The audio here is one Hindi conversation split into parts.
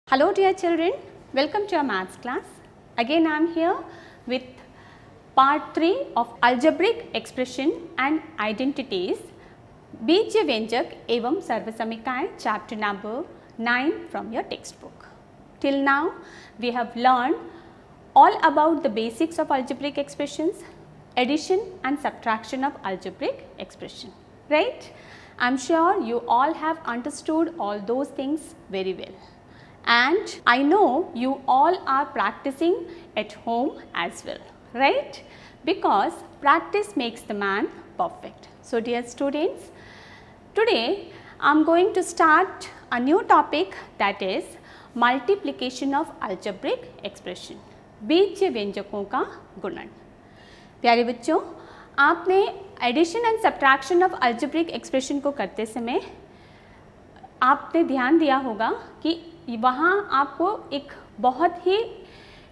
Hello dear children, welcome to our maths class. Again I am here with part 3 of algebraic expression and identities, बीजीय व्यंजक एवं सर्वसमीकरण chapter number 9 from your textbook. Till now we have learned all about the basics of algebraic expressions, addition and subtraction of algebraic expression, right? I am sure you all have understood all those things very well. And I know you all are practicing at home as well, right? Because practice makes the man perfect. So dear students, today I am going to start a new topic, that is multiplication of algebraic expression, बीजीय व्यंजकों का गुणन. प्यारे बच्चों, आपने addition and subtraction of algebraic expression को करते समय आपने ध्यान दिया होगा कि वहाँ आपको एक बहुत ही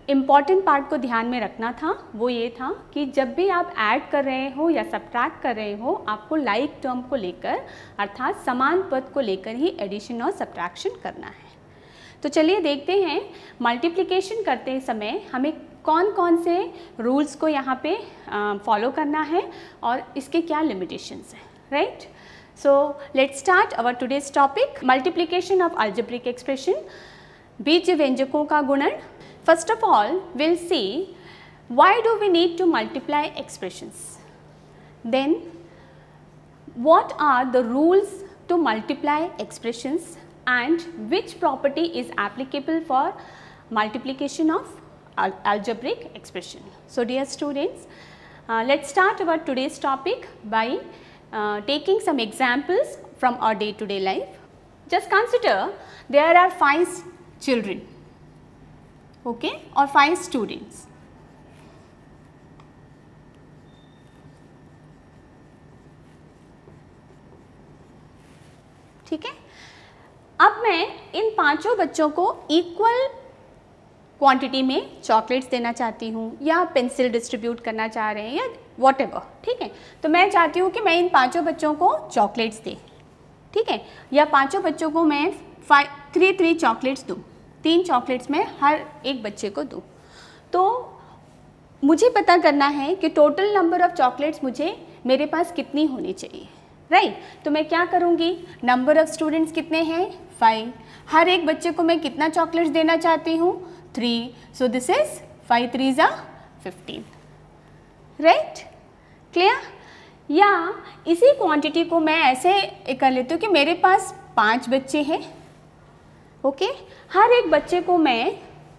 इम्पॉर्टेंट पार्ट को ध्यान में रखना था. वो ये था कि जब भी आप ऐड कर रहे हो या सब्ट्रैक्ट कर रहे हो, आपको लाइक टर्म को लेकर अर्थात समान पद को लेकर ही एडिशन और सब्ट्रैक्शन करना है. तो चलिए देखते हैं मल्टीप्लिकेशन करते समय हमें कौन कौन से रूल्स को यहाँ पे फॉलो करना है और इसके क्या लिमिटेशंस हैं, right? So let's start our today's topic, multiplication of algebraic expression, बीजीय व्यंजकों का गुणन. First of all, we'll see why do we need to multiply expressions. Then what are the rules to multiply expressions and which property is applicable for multiplication of algebraic expression. So dear students, let's start our today's topic by taking some examples from our day-to-day life. Just consider there are 5 children, okay, or 5 students. ठीक है. अब मैं इन पांचों बच्चों को इक्वल क्वांटिटी में चॉकलेट्स देना चाहती हूँ या पेंसिल डिस्ट्रीब्यूट करना चाह रहे हैं या वॉट एवर, ठीक है. तो मैं चाहती हूँ कि मैं इन पांचों बच्चों को चॉकलेट्स दें, ठीक है, या पांचों बच्चों को मैं 3 चॉकलेट्स दूँ, 3 चॉकलेट्स मैं हर एक बच्चे को दूँ. तो मुझे पता करना है कि टोटल नंबर ऑफ चॉकलेट्स मेरे पास कितनी होनी चाहिए, राइट? तो मैं क्या करूँगी, नंबर ऑफ स्टूडेंट्स कितने हैं 5, हर एक बच्चे को मैं कितना चॉकलेट्स देना चाहती हूँ 3. So this is 5 3s are 15, right? Clear? या इसी क्वांटिटी को मैं ऐसे कर लेती हूँ कि मेरे पास 5 बच्चे हैं, ओके, हर एक बच्चे को मैं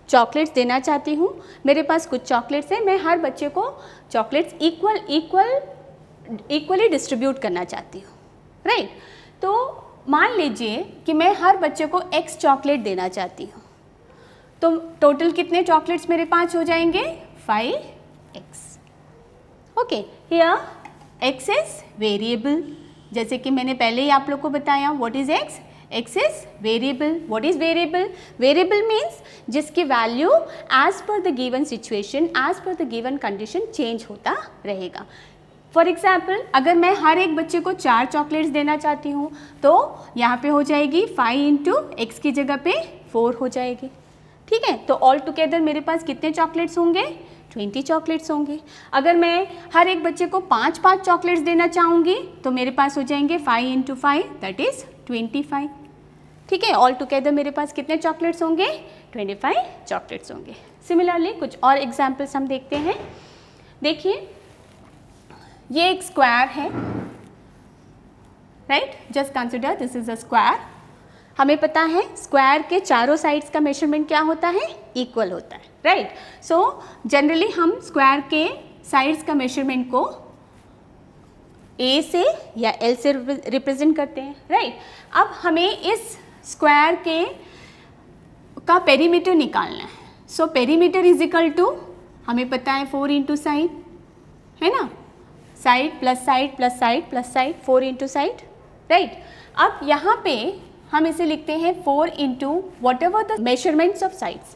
चॉकलेट्स देना चाहती हूँ. मेरे पास कुछ चॉकलेट्स हैं, मैं हर बच्चे को चॉकलेट्स इक्वली डिस्ट्रीब्यूट करना चाहती हूँ, राइट? तो मान लीजिए कि मैं हर बच्चे को x चॉकलेट देना चाहती हूँ. तो टोटल कितने चॉकलेट्स मेरे पास हो जाएंगे 5x. Okay, here x is variable, जैसे कि मैंने पहले ही आप लोग को बताया. What is x? x is variable. What is variable? Variable means जिसकी value as per the given situation, as per the given condition change होता रहेगा. फॉर एग्जाम्पल, अगर मैं हर एक बच्चे को 4 चॉकलेट्स देना चाहती हूँ तो यहाँ पे हो जाएगी 5 इंटू एक्स की जगह पे 4 हो जाएगी, ठीक है. तो ऑल टुगेदर मेरे पास कितने चॉकलेट्स होंगे 20 चॉकलेट्स होंगे. अगर मैं हर एक बच्चे को 5 चॉकलेट्स देना चाहूँगी तो मेरे पास हो जाएंगे 5 इंटू 5 दैट इज़ 25, ठीक है. ऑल टुगेदर मेरे पास कितने चॉकलेट्स होंगे 25 चॉकलेट्स होंगे. सिमिलरली कुछ और एग्जाम्पल्स हम देखते हैं. देखिए, ये एक स्क्वायर है, right? Just consider this is a square. हमें पता है स्क्वायर के चारों साइड्स का मेजरमेंट क्या होता है, इक्वल होता है, राइट? सो जनरली हम स्क्वायर के साइड्स का मेजरमेंट को a से या l से रिप्रेजेंट करते हैं, राइट? अब हमें इस स्क्वायर का पेरीमीटर निकालना है. So perimeter is equal to, हमें पता है 4 इंटू साइड, है ना, side plus side plus side plus side, 4 into side, right? अब यहाँ पे हम इसे लिखते हैं 4 into whatever the measurements of sides.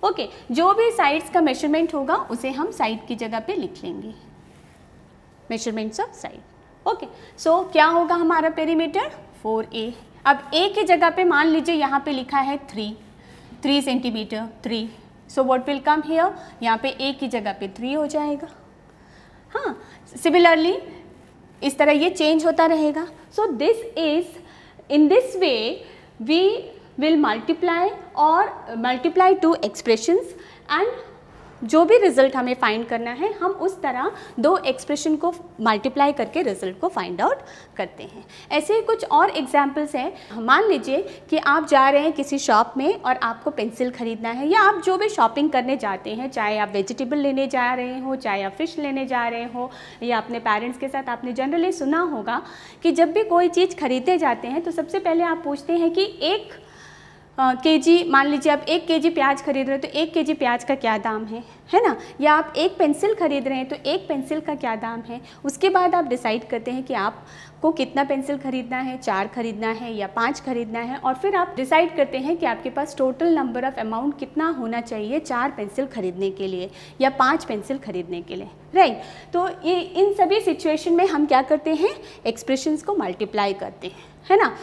Okay, जो भी साइड्स का मेजरमेंट होगा उसे हम साइड की जगह पे लिख लेंगे, मेजरमेंट्स ऑफ साइड. ओके, सो क्या होगा हमारा पेरीमीटर 4a. अब a की जगह पे मान लीजिए यहाँ पे लिखा है 3, 3 centimetre 3, so what will come here, यहाँ पे a की जगह पे 3 हो जाएगा। हाँ, सिमिलरली इस तरह ये चेंज होता रहेगा। So this is in this way we will multiply two expressions and जो भी रिजल्ट हमें फाइंड करना है हम उस तरह दो एक्सप्रेशन को मल्टीप्लाई करके रिजल्ट को फाइंड आउट करते हैं। ऐसे ही कुछ और एग्जाम्पल्स हैं। मान लीजिए कि आप जा रहे हैं किसी शॉप में और आपको पेंसिल खरीदना है, या आप जो भी शॉपिंग करने जाते हैं, चाहे आप वेजिटेबल लेने जा रहे हो, चाहे आप फिश लेने जा रहे हो, या अपने पेरेंट्स के साथ आपने जनरली सुना होगा कि जब भी कोई चीज़ खरीदते जाते हैं तो सबसे पहले आप पूछते हैं कि 1 केजी, मान लीजिए आप 1 केजी प्याज खरीद रहे हो तो 1 केजी प्याज का क्या दाम है ना, या आप 1 पेंसिल खरीद रहे हैं तो 1 पेंसिल का क्या दाम है। उसके बाद आप डिसाइड करते हैं कि आपको कितना पेंसिल खरीदना है, 4 खरीदना है या 5 खरीदना है, और फिर आप डिसाइड करते हैं कि आपके पास टोटल नंबर ऑफ़ अमाउंट कितना होना चाहिए 4 पेंसिल खरीदने के लिए या 5 पेंसिल खरीदने के लिए, राइट। तो ये इन सभी सिचुएशन में हम क्या करते हैं, एक्सप्रेशंस को मल्टीप्लाई करते हैं, है ना।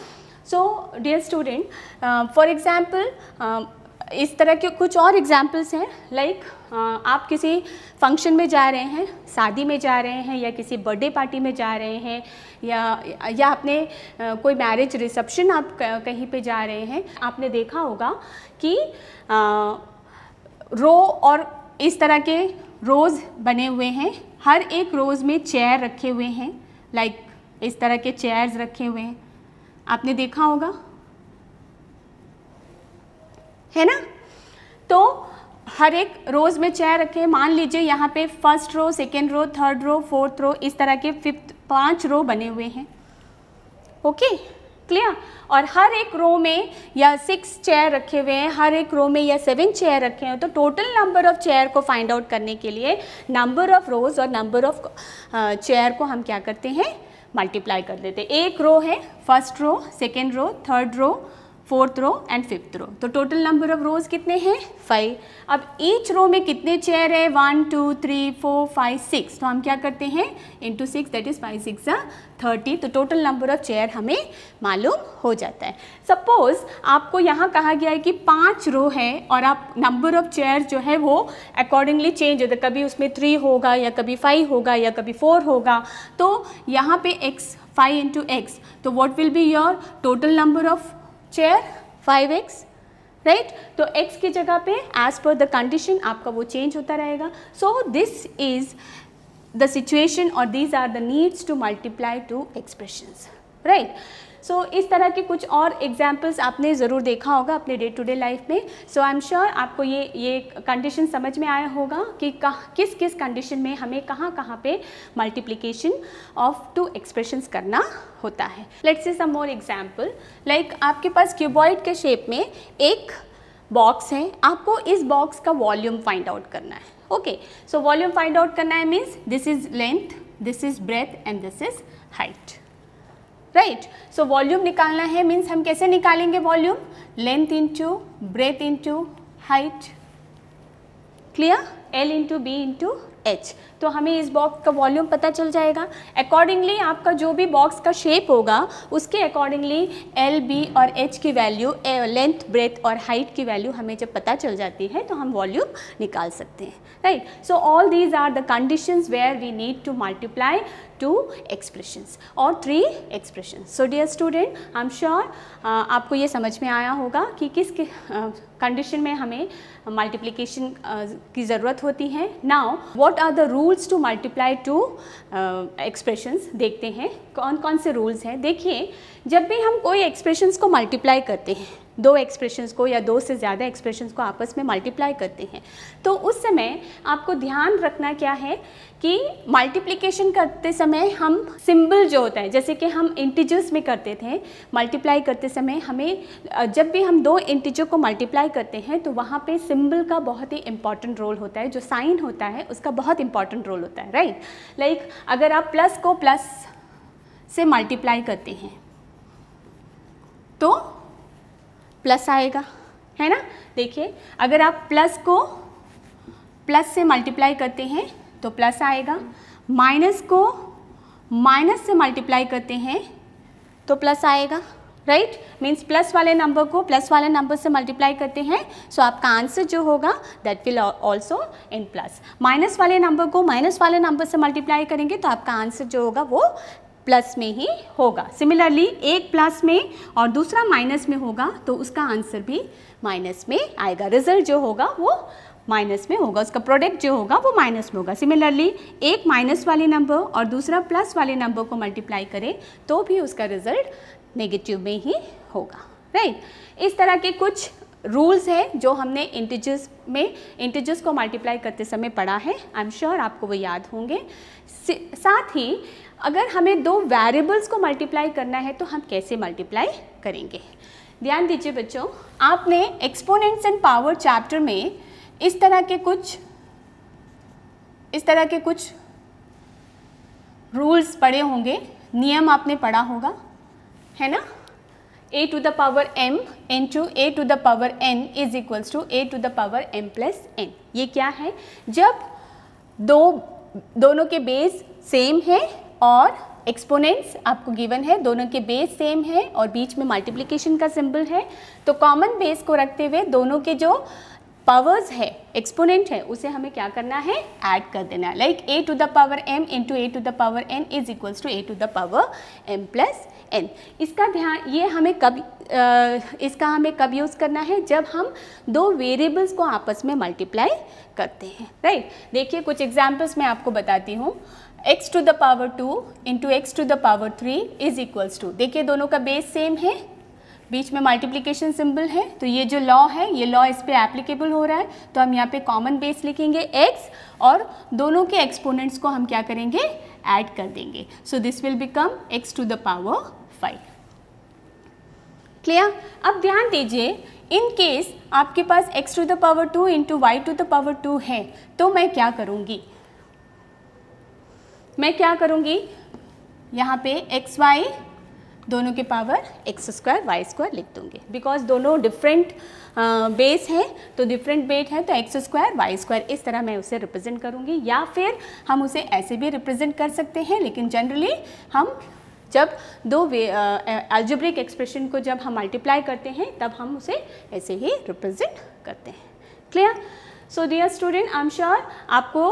So dear student, for example इस तरह के कुछ और एग्जाम्पल्स हैं, लाइक आप किसी फंक्शन में जा रहे हैं, शादी में जा रहे हैं, या किसी बर्थडे पार्टी में जा रहे हैं, या अपने कोई मैरिज रिसेप्शन आप कहीं पे जा रहे हैं। आपने देखा होगा कि रो और इस तरह के रोज़ बने हुए हैं, हर एक रोज़ में चेयर रखे हुए हैं, लाइक इस तरह के चेयर्स रखे हुए हैं, आपने देखा होगा, है ना। तो हर एक रोज़ में चेयर रखे हैं। मान लीजिए यहाँ पे first row, second row, third row, fourth row, इस तरह के 5 रो बने हुए हैं, ओके, क्लियर। और हर एक रो में या 6 चेयर रखे हुए हैं, हर एक रो में या 7 चेयर रखे हैं। तो टोटल नंबर ऑफ़ चेयर को फाइंड आउट करने के लिए नंबर ऑफ़ रोज़ और नंबर ऑफ़ चेयर को हम क्या करते हैं, मल्टीप्लाई कर देते। एक रो है, first row, second row, third row, fourth row and fifth row, तो टोटल नंबर ऑफ रोज कितने हैं, 5। अब ईच रो में कितने चेयर है, 1 2 3 4 5 6, तो हम क्या करते हैं, इंटू 6, दैट इज 5 6 30, तो टोटल नंबर ऑफ चेयर हमें मालूम हो जाता है। सपोज आपको यहाँ कहा गया है कि 5 रो है और आप नंबर ऑफ चेयर जो है वो अकॉर्डिंगली चेंज होता है, कभी उसमें 3 होगा या कभी 5 होगा या कभी 4 होगा। तो यहाँ पे x 5 इंटू x, तो what will be your total number of chair, 5x, right. तो x की जगह पे एज पर द कंडीशन आपका वो चेंज होता रहेगा। So this is the situation और these are the needs to multiply two expressions, right. So इस तरह के कुछ और एग्जाम्पल्स आपने ज़रूर देखा होगा अपने डे टू डे लाइफ में। सो आई एम श्योर आपको ये कंडीशन समझ में आया होगा कि किस किस कंडीशन में हमें कहाँ पे मल्टीप्लिकेशन ऑफ 2 एक्सप्रेशंस करना होता है। Let's see some more example, like आपके पास क्यूबॉइड के शेप में एक बॉक्स है, आपको इस बॉक्स का वॉल्यूम फाइंड आउट करना है, okay. So volume find out करना है means this is length, this is breadth and this is height, right. So volume निकालना है मीन्स हम कैसे निकालेंगे volume, length into breadth into height, clear, L into B into H, तो हमें इस बॉक्स का वॉल्यूम पता चल जाएगा। अकॉर्डिंगली आपका जो भी बॉक्स का शेप होगा उसके अकॉर्डिंगली L, B और H की वैल्यू, लेंथ, ब्रेथ और हाइट की वैल्यू हमें जब पता चल जाती है तो हम वॉल्यूम निकाल सकते हैं, right. So all these are the conditions where we need to multiply 2 expressions और 3 expressions. So dear student, I am sure आपको ये समझ में आया होगा कि किस कंडीशन में हमें मल्टीप्लिकेशन की ज़रूरत होती है। Now what are the rules to multiply 2 expressions, देखते हैं कौन कौन से रूल्स हैं। देखिए, जब भी हम कोई एक्सप्रेशंस को मल्टीप्लाई करते हैं, 2 एक्सप्रेशंस को या 2 से ज़्यादा एक्सप्रेशंस को आपस में मल्टीप्लाई करते हैं, तो उस समय आपको ध्यान रखना क्या है कि मल्टीप्लिकेशन करते समय हम सिंबल जो होता है, जैसे कि हम इंटीजर्स में करते थे, मल्टीप्लाई करते समय हमें जब भी हम 2 इंटीजर को मल्टीप्लाई करते हैं तो वहाँ पे सिंबल का बहुत ही इंपॉर्टेंट रोल होता है, जो साइन होता है उसका बहुत इंपॉर्टेंट रोल होता है, राइट। लाइक अगर आप प्लस को प्लस से मल्टीप्लाई करते हैं तो प्लस आएगा, है ना। देखिए, अगर आप प्लस को प्लस से मल्टीप्लाई करते हैं तो प्लस आएगा, माइनस को माइनस से मल्टीप्लाई करते हैं तो प्लस आएगा, राइट, मीन्स प्लस वाले नंबर को प्लस वाले नंबर से मल्टीप्लाई करते हैं, सो आपका आंसर जो होगा that will also in plus. Minus वाले नंबर को माइनस वाले नंबर से मल्टीप्लाई करेंगे तो आपका आंसर जो होगा वो प्लस में ही होगा। सिमिलरली एक प्लस में और दूसरा माइनस में होगा तो उसका आंसर भी माइनस में आएगा, रिजल्ट जो होगा वो माइनस में होगा, उसका प्रोडक्ट जो होगा वो माइनस में होगा। सिमिलरली एक माइनस वाले नंबर और दूसरा प्लस वाले नंबर को मल्टीप्लाई करें तो भी उसका रिजल्ट नेगेटिव में ही होगा, राइट। इस तरह के कुछ रूल्स हैं जो हमने इंटीजर्स को मल्टीप्लाई करते समय पढ़ा है। आई एम श्योर आपको वो याद होंगे। साथ ही अगर हमें दो वेरिएबल्स को मल्टीप्लाई करना है तो हम कैसे मल्टीप्लाई करेंगे, ध्यान दीजिए बच्चों। आपने एक्सपोनेंट्स एंड पावर चैप्टर में इस तरह के कुछ रूल्स पढ़े होंगे, नियम आपने पढ़ा होगा, है ना। a to the power m into a to the power n is equals to a to the power m plus n। ये क्या है, जब दोनों के बेस सेम है और एक्सपोनेंट्स आपको गिवन है, दोनों के बेस सेम है और बीच में मल्टीप्लिकेशन का सिंबल है, तो कॉमन बेस को रखते हुए दोनों के जो पावर्स है, एक्सपोनेंट है, उसे हमें क्या करना है, ऐड कर देना है। Like a to the power m into a to the power n is equals to a to the power m plus n। इसका ध्यान, ये हमें इसका हमें कब यूज़ करना है, जब हम दो वेरिएबल्स को आपस में मल्टीप्लाई करते हैं, राइट। देखिए कुछ एग्जाम्पल्स मैं आपको बताती हूँ। x to the power 2 into x to the power 3 is equals to, देखिए दोनों का बेस सेम है, बीच में मल्टीप्लिकेशन सिंबल है, तो ये जो लॉ है ये लॉ इस पे एप्लीकेबल हो रहा है, तो हम यहाँ पे कॉमन बेस लिखेंगे x और दोनों के एक्सपोनेंट्स को हम क्या करेंगे, ऐड कर देंगे। सो this will become x to the power 5। Clear. अब ध्यान दीजिए, इन केस आपके पास x to the power 2 into y to the power 2 है तो मैं क्या करूँगी, यहाँ पे xy दोनों के power x square Y square लिख दूँगी, बिकॉज दोनों डिफरेंट बेस है तो डिफरेंट बेट है, तो x स्क्वायर वाई स्क्वायर इस तरह मैं उसे रिप्रेजेंट करूँगी, या फिर हम उसे ऐसे भी रिप्रेजेंट कर सकते हैं। लेकिन जनरली हम जब दो अलजेब्रिक एक्सप्रेशन को जब हम मल्टीप्लाई करते हैं तब हम उसे ऐसे ही रिप्रेजेंट करते हैं। Clear. So dear student, I am sure आपको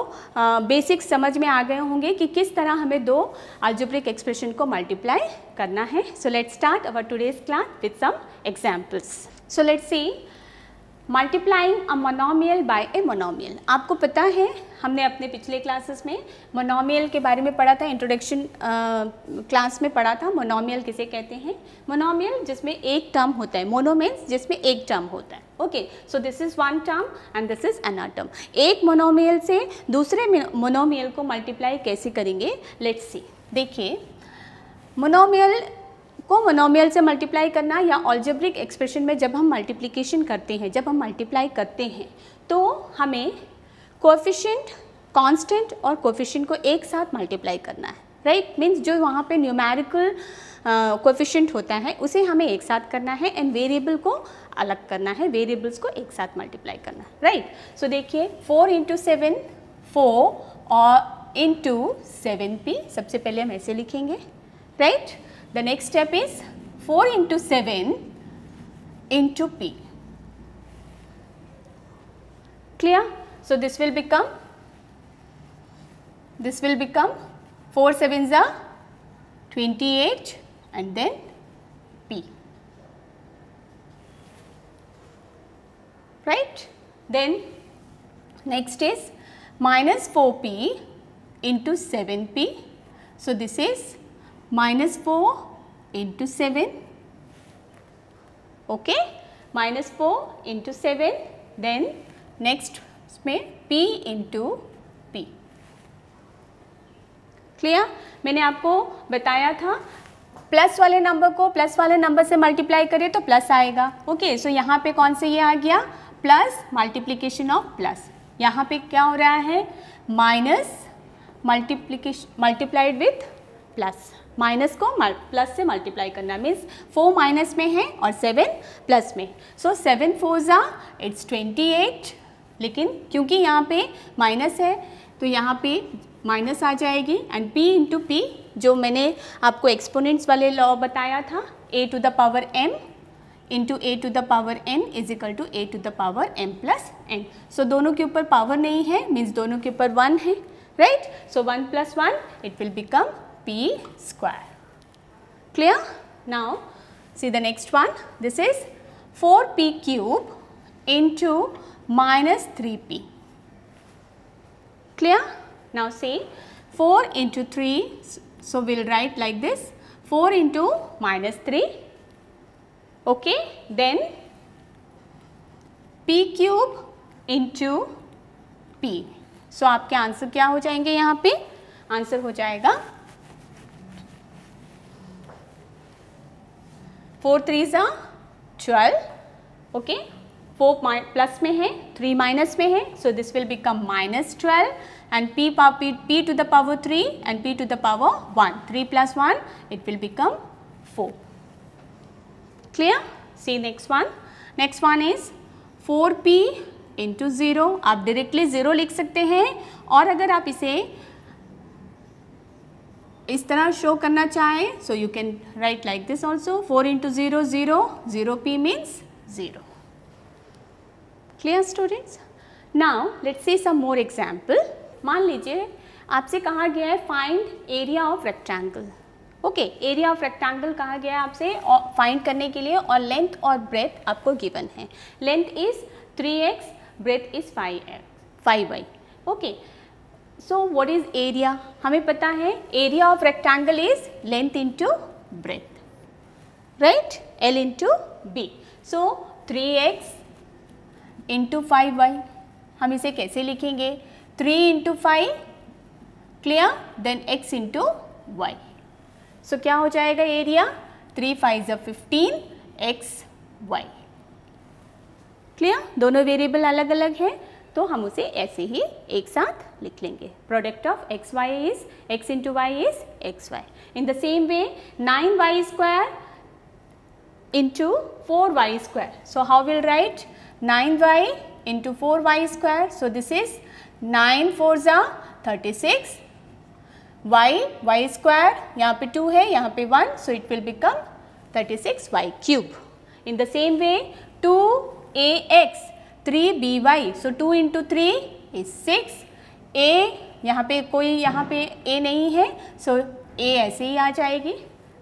बेसिक्स समझ में आ गए होंगे कि किस तरह हमें दो अलजेब्रिक एक्सप्रेशन को मल्टीप्लाई करना है। So let's start our today's class with some examples. So let's see multiplying a monomial by a monomial. आपको पता है हमने अपने पिछले क्लासेस में मोनोमियल के बारे में पढ़ा था, इंट्रोडक्शन क्लास में पढ़ा था। मोनोमियल किसे कहते हैं, मोनोमियल जिसमें एक टर्म होता है, मोनो मीन्स जिसमें एक टर्म होता है। Okay, so this is one term and this is another term. एक मोनोमियल से दूसरे मोनोमियल को मल्टीप्लाई कैसे करेंगे, लेट्स सी। देखिए मोनोमियल को मोनोमियल से मल्टीप्लाई करना या अलजेब्रिक एक्सप्रेशन में जब हम मल्टीप्लिकेशन करते हैं, जब हम मल्टीप्लाई करते हैं तो हमें कोएफिशिएंट, कांस्टेंट और कोएफिशिएंट को एक साथ मल्टीप्लाई करना है, राइट। मीन्स जो वहाँ पे न्यूमेरिकल कोएफिशिएंट होता है उसे हमें एक साथ करना है एंड वेरिएबल को अलग करना है, वेरिएबल्स को एक साथ मल्टीप्लाई करना है, राइट। सो देखिए 4 इंटू 7 4 और इंटू 7p, सबसे पहले हम ऐसे लिखेंगे, right. The next step is 4 into 7 into p. Clear? So this will become 4 sevens are 28 and then p. Right? Then next is minus 4p into 7p. So this is minus 4 into 7, okay, minus 4 into 7, then next में p into p। क्लियर। मैंने आपको बताया था प्लस वाले नंबर को प्लस वाले नंबर से मल्टीप्लाई करें तो प्लस आएगा, ओके। सो यहाँ पे कौन से ये आ गया, प्लस मल्टीप्लिकेशन ऑफ प्लस। यहाँ पे क्या हो रहा है, minus multiplication multiplied with plus, minus को प्लस से मल्टीप्लाई करना, मीन्स 4 माइनस में है और 7 प्लस में। सो 7 4 ज़ा इट्स 28, लेकिन क्योंकि यहाँ पे माइनस है तो यहाँ पे माइनस आ जाएगी एंड p इंटू पी, जो मैंने आपको एक्सपोनेंट्स वाले लॉ बताया था, a to the power m into a to the power n is equal to a to the power m plus n. So दोनों के ऊपर पावर नहीं है, मीन्स दोनों के ऊपर 1 है, right. So 1 plus 1 it will become p square. Clear? Now see the next one. This is 4p cube into minus 3p. Clear? Now see 4 into 3, so we'll write like this, 4 into minus 3, okay, then p cube into p. So आपके आंसर क्या हो जाएंगे? यहाँ पे आंसर हो जाएगा 4 3s are 12, ओके. 4 प्लस में है, 3 माइनस में है, so this will become minus 12 and p to the power 3 and p to the power 1. 3 plus 1 it will become 4. Clear? See next one. Next one is 4p into 0. आप डायरेक्टली 0 लिख सकते हैं, और अगर आप इसे इस तरह शो करना चाहें, so you can write like this also. 4 into 0 0, 0p means 0. Clear students? Now let's see some more example. मान लीजिए आपसे कहा गया है find area of rectangle. Okay, area of rectangle कहा गया है आपसे फाइंड करने के लिए, और लेंथ और ब्रेथ आपको गिवन है. Length is 3x, breadth is 5y. Okay, so what is area? हमें पता है area of rectangle is length into breadth, right, L into B. So 3x into 5y. हम इसे कैसे लिखेंगे? 3 into 5, clear, then x into y. So क्या हो जाएगा एरिया? 3 5 15 x y. क्लियर? दोनों वेरिएबल अलग अलग है, तो हम उसे ऐसे ही एक साथ लिख लेंगे. Product of x y is x into y is x y. In the same way 9y square into 4y square. So how will write 9y into 4y square. So this is 9 4s are 36, y square, यहाँ पे 2 है, यहाँ पे 1, so it will become 36y cube. In the same way 2ax 3by, so 2 into 3 is 6. a यहाँ पे कोई यहाँ पे a नहीं है, सो a ऐसे ही आ जाएगी,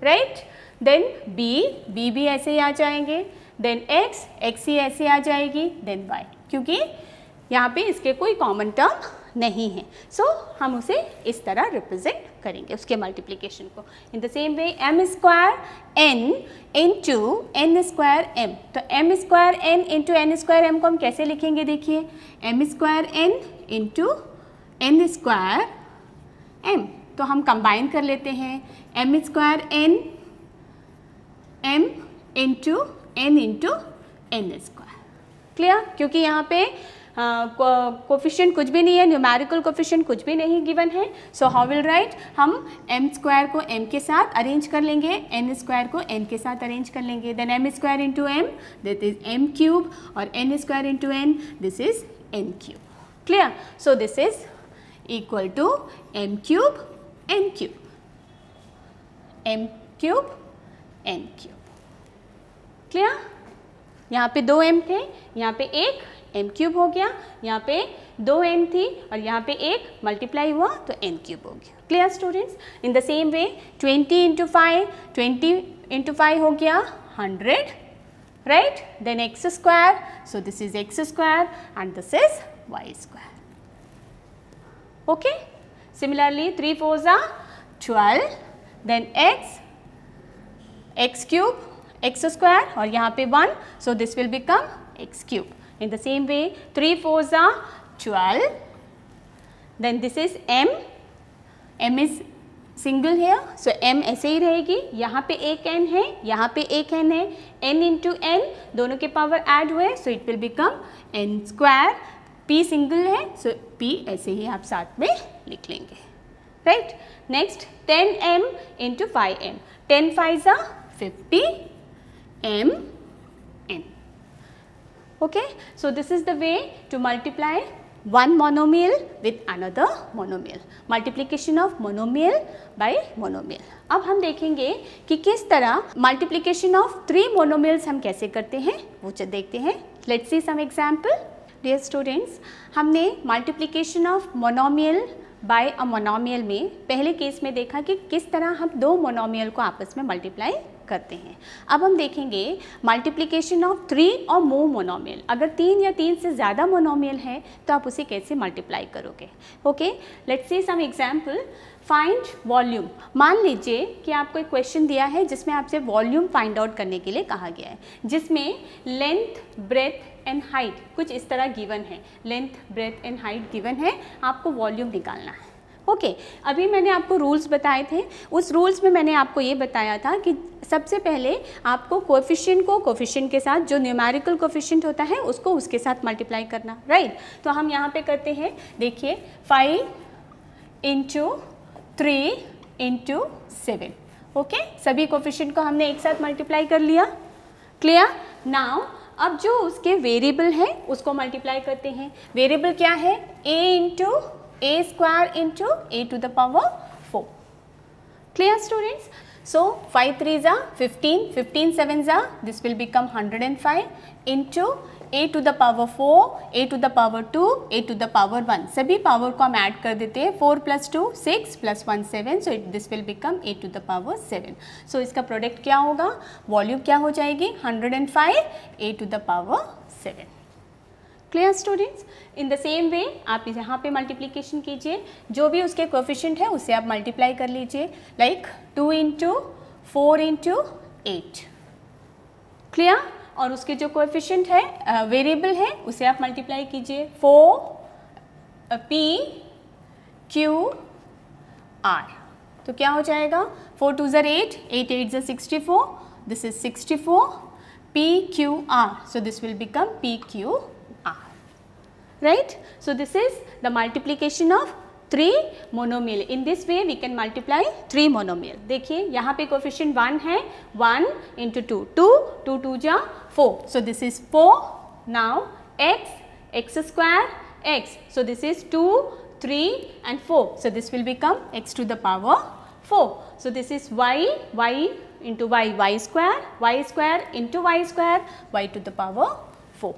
राइट. देन b भी ऐसे ही आ जाएंगे, देन x ही ऐसे आ जाएगी, देन y, क्योंकि यहाँ पे इसके कोई कॉमन टर्म नहीं है. सो हम उसे इस तरह रिप्रेजेंट करेंगे उसके मल्टीप्लिकेशन को. इन the same way m square n into n square m. तो m square n into n square m को हम कैसे लिखेंगे? देखिए, m square n into n square m. तो हम कंबाइन कर लेते हैं, m square n m into n into n square. Clear? क्योंकि यहाँ पे कोफिशिएंट कुछ भी नहीं है, न्यूमेरिकल कोफिशिएंट कुछ भी नहीं गिवन है. सो हाउ विल राइट? हम m स्क्वायर को m के साथ अरेंज कर लेंगे, n स्क्वायर को n के साथ अरेंज कर लेंगे. Then m square into m, this is m cube, और n square into n, this is n cube. Clear? So this is equal to m cube n cube, m cube n cube. Clear? यहाँ पे 2 m थे, यहाँ पे एक m क्यूब हो गया, यहाँ पे 2 n थी और यहाँ पे एक मल्टीप्लाई हुआ तो n क्यूब हो गया. Clear students? In the same way 20 into 5, 20 into 5 हो गया 100, right. Then x square, so this is x square and this is y square. Okay. Similarly 3 4s are 12, then x cube, x square, और यहाँ पे 1, so this will become x cube. In the same way 3 4s are 12, then this is m is single here, so m ऐसे ही रहेगी. यहाँ पे एक n है, यहाँ पे एक n है, n इंटू n दोनों के पावर ऐड हुए, so it will become n square. p single है, so p ऐसे ही आप साथ में लिख लेंगे, right. Next 10m into 5m. 10 5s are 50 m n. Okay, so this is the way to multiply one monomial with another monomial, multiplication of monomial by monomial. अब हम देखेंगे कि किस तरह multiplication of 3 monomials हम कैसे करते हैं वो देखते हैं. Let's see some example. Dear students, हमने multiplication of monomial by a monomial में पहले केस में देखा कि किस तरह हम 2 monomial को आपस में multiply करते हैं. अब हम देखेंगे मल्टीप्लिकेशन ऑफ 3 और मोर मोनोमियल. अगर 3 या 3 से ज़्यादा मोनोमियल है तो आप उसे कैसे मल्टीप्लाई करोगे. Okay, let's see some example. Find volume. मान लीजिए कि आपको एक क्वेश्चन दिया है जिसमें आपसे वॉल्यूम फाइंड आउट करने के लिए कहा गया है, जिसमें लेंथ, ब्रेथ एंड हाइट कुछ इस तरह गिवन है. Length, breadth and height given है, आपको वॉल्यूम निकालना है. ओके, अभी मैंने आपको रूल्स बताए थे. उस रूल्स में मैंने आपको ये बताया था कि सबसे पहले आपको कोएफिशिएंट को कोएफिशिएंट के साथ, जो न्यूमेरिकल कोएफिशिएंट होता है उसको उसके साथ मल्टीप्लाई करना. राइट, तो हम यहाँ पे करते हैं. देखिए 5 इंटू 3 इंटू 7. ओके, सभी कोएफिशिएंट को हमने एक साथ मल्टीप्लाई कर लिया. क्लियर. नाउ अब जो उसके वेरिएबल है उसको मल्टीप्लाई करते हैं. वेरिएबल क्या है? a into a square into a to the power 4. Clear students? So 5 3s are 15, 15 7s are, this will become 105 into a to the power 4, a to the power 2, a to the power 1. सभी पावर को हम ऐड कर देते हैं. 4 plus 2 6 plus 1 7, so this will become a to the power 7. So इसका प्रोडक्ट क्या होगा? वॉल्यूम क्या हो जाएगी? 105 a to the power 7. Clear students. In the same वे आप यहाँ पे मल्टीप्लिकेशन कीजिए. जो भी उसके कोएफिशिएंट है उसे आप मल्टीप्लाई कर लीजिए. Like 2 into 4 into 8. क्लियर. और उसके जो कोएफिशिएंट है, वेरिएबल है, उसे आप मल्टीप्लाई कीजिए. 4 p q r. तो क्या हो जाएगा? 4 2 ज़र 8, 8 8 ज़र 64. This is 64 p q r. So this will become p q r. Right? So this is the multiplication of 3 monomial. In this way we can multiply 3 monomial. देखिए यहाँ पे कोएफिशिएंट 1 है. 1 into 2, 2 2 2 जा 4. So this is 4. Now x square x. So this is 2 3 and 4. So this will become x to the power 4. So this is y into y square into y square, y to the power 4.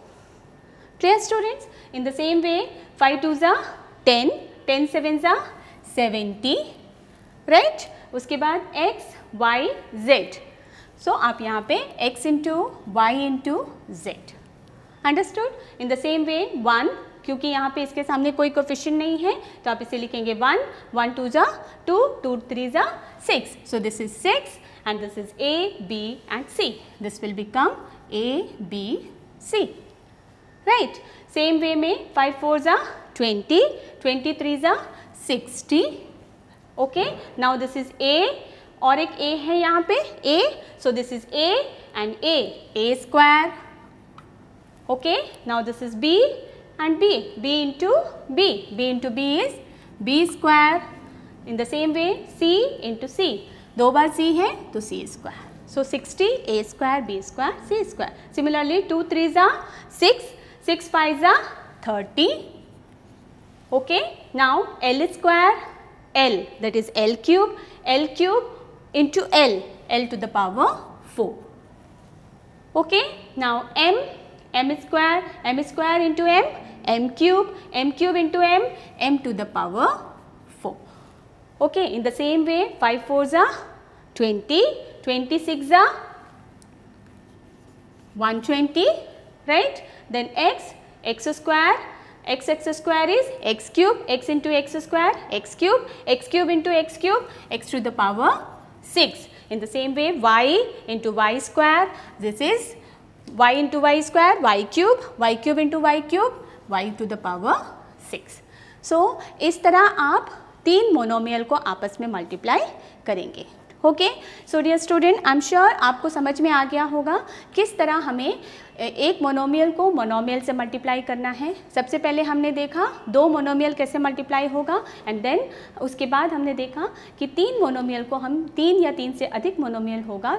Clear students? In the same way 5 2s are 10, 10 7s are 70. Right? उसके बाद x y z. So आप यहाँ पे x into y into z. Understood? In the same way 1, क्योंकि यहाँ पे इसके सामने कोई कोएफिशिएंट नहीं है तो आप इसे लिखेंगे 1 1 2 जा 2 2 3 जा 6. So this is 6 and this is a b and c. This will become a b c. Right? Same way में 5 4s are 20, 23s are 60. Okay? Now this is a और एक a है यहाँ पे a. So this is a and a square. Okay? Now this is b and b into b. b into b is b square. In the same way c into c. 2 bar c है तो c square. So 60 a square b square c square. Similarly 2 3s are 6. 6 5s are 30. Okay. Now L square L, that is L cube into L to the power 4. Okay. Now M square into M cube into M to the power 4. Okay. In the same way 5 4s are 20, 26 are 120. Right? Then x square is x cube, x into x square, x cube into x cube, x to the power 6. In the same way y into y square, this is y into y square, y cube into y cube, y to the power 6. So इस तरह आप 3 मोनोमियल को आपस में मल्टीप्लाई करेंगे. Okay. So dear student, I am sure आपको समझ में आ गया होगा किस तरह हमें एक मोनोमियल को मोनोमियल से मल्टीप्लाई करना है. सबसे पहले हमने देखा 2 मोनोमियल कैसे मल्टीप्लाई होगा एंड देन उसके बाद हमने देखा कि 3 मोनोमियल को हम 3 या 3 से अधिक मोनोमियल होगा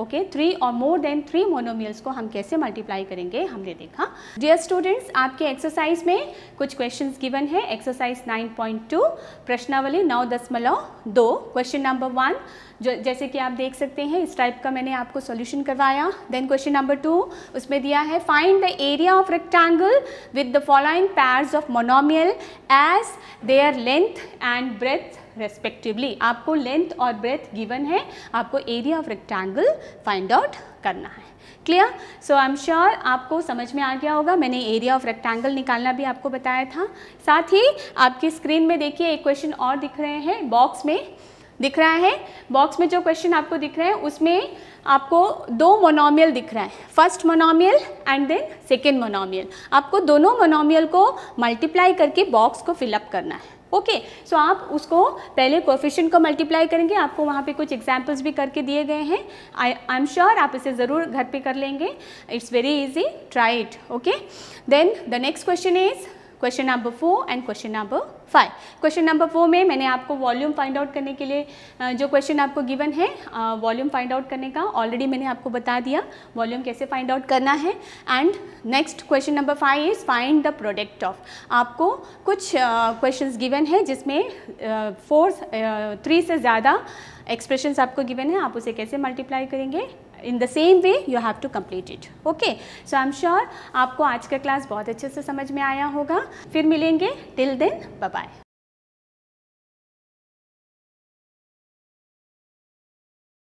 ओके 3 और मोर देन 3 मोनोमियल्स को हम कैसे मल्टीप्लाई करेंगे हमने देखा। डियर स्टूडेंट्स, आपके एक्सरसाइज में कुछ क्वेश्चंस गिवन है। एक्सरसाइज 9.2 प्रश्नावली 9.2 क्वेश्चन नंबर 1 जो जैसे कि आप देख सकते हैं इस टाइप का मैंने आपको सॉल्यूशन करवाया। देन क्वेश्चन नंबर 2 उसमें दिया है find the area of rectangle with the following pairs of monomial as their length and breadth respectively. आपको लेंथ और ब्रेथ गिवन है, आपको area of rectangle find out करना है। Clear? So I am sure आपको समझ में आ गया होगा। मैंने एरिया ऑफ रेक्टेंगल निकालना भी आपको बताया था। साथ ही आपकी स्क्रीन में देखिए एक क्वेश्चन और दिख रहे हैं, बॉक्स में दिख रहा है। बॉक्स में जो क्वेश्चन आपको दिख रहे हैं उसमें आपको 2 मोनोमियल दिख रहा है, first monomial and then second monomial. आपको दोनों मोनोमियल को मल्टीप्लाई करके बॉक्स को फिलअप करना है। ओके सो आप उसको पहले कोएफिशिएंट को मल्टीप्लाई करेंगे, आपको वहाँ पे कुछ एग्जांपल्स भी करके दिए गए हैं। आई एम श्योर आप इसे ज़रूर घर पे कर लेंगे। It's very easy, try it. Okay then the next question is question number 4 and question number 5। Question number 4 में मैंने आपको वॉल्यूम फाइंड आउट करने के लिए जो क्वेश्चन आपको गिवन है वॉल्यूम फाइंड आउट करने का ऑलरेडी मैंने आपको बता दिया वॉल्यूम कैसे फाइंड आउट करना है। And next question number 5 is find the product of. आपको कुछ क्वेश्चंस गिवन है जिसमें 3 से ज़्यादा एक्सप्रेशंस आपको गिवन है, आप उसे कैसे मल्टीप्लाई करेंगे। In the same way you have to complete it. Okay so I am sure आपको आज का क्लास बहुत अच्छे से समझ में आया होगा। फिर मिलेंगे, टिल देन बाय बाय।